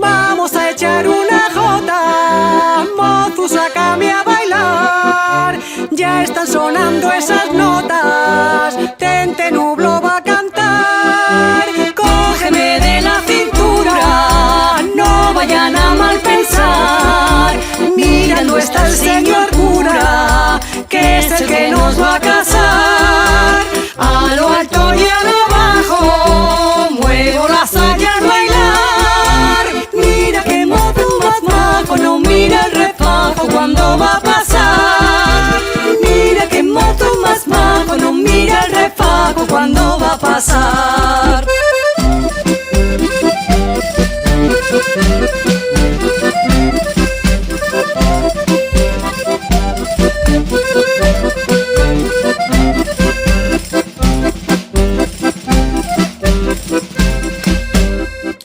Vamos a echar una jota, mozu, sácame a bailar. Ya están sonando esas notas, Tente Nublo va a cantar. Cógeme de la cintura, no vayan a mal pensar. Mirando está el señor cura, que es el que nos va a casar. A lo alto y a lo bajo, muevo las sayas al bailar. Mira que mozo más majo, no mira el refajo cuando va a pasar. Mira que mozo más majo, no mira el refajo cuando va a pasar.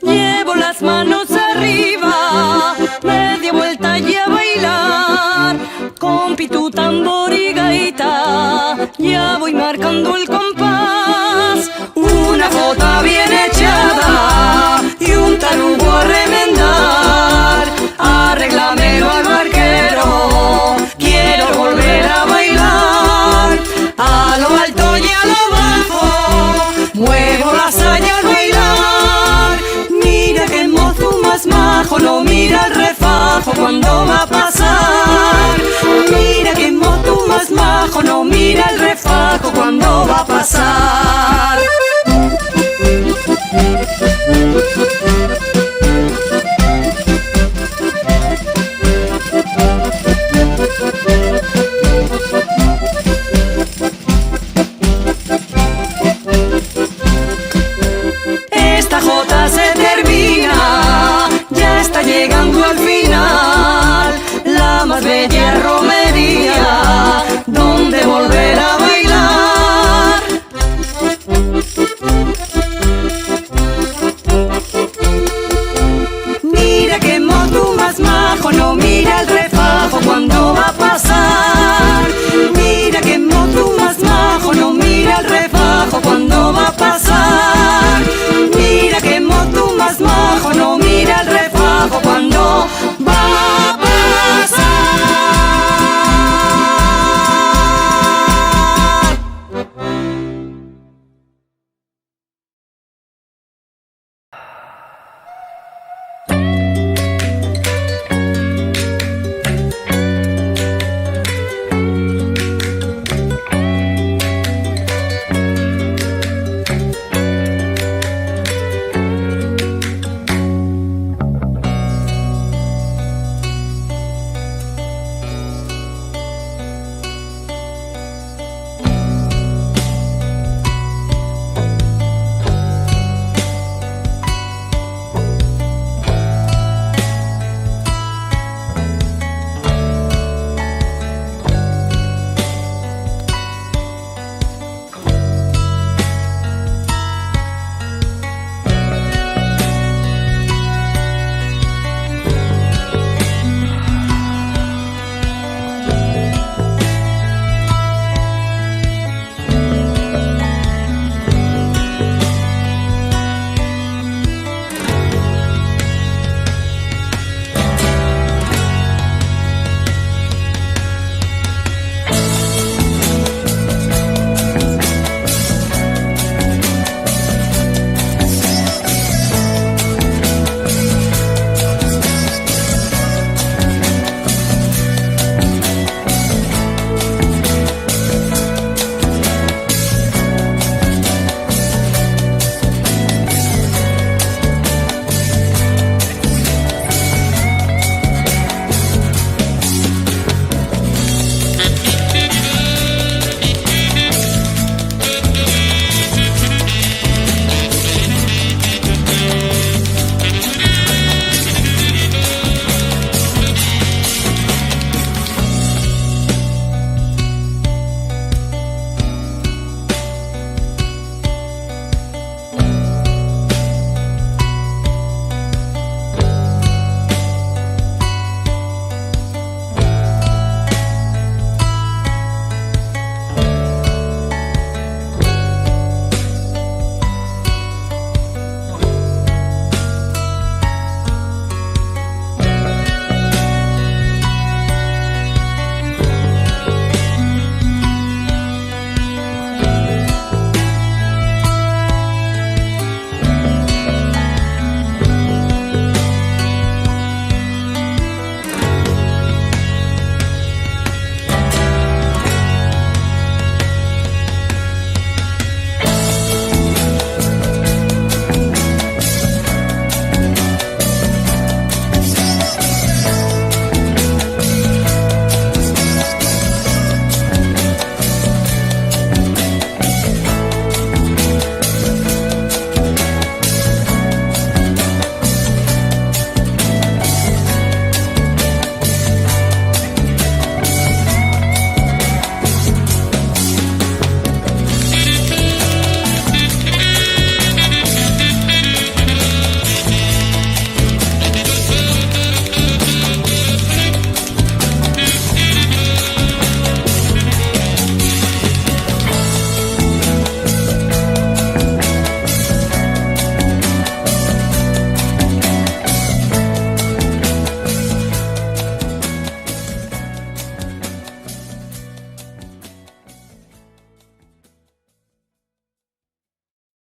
Llevo las manos arriba, media vuelta y a bailar. Con pitu, tambor y gaita, ya voy marcando el compás. Una jota bien echada y un tarugo a remendar. Arréglamelo al barquero, quiero volver a bailar. A lo alto y a lo bajo, muevo la saya al bailar. Mira que el mozo más majo, no mira el refajo cuando va a pasar. Mira que el mozo más majo, no mira el refajo cuando va a pasar. Esta jota se termina, ya está llegando al final. La más bella Roma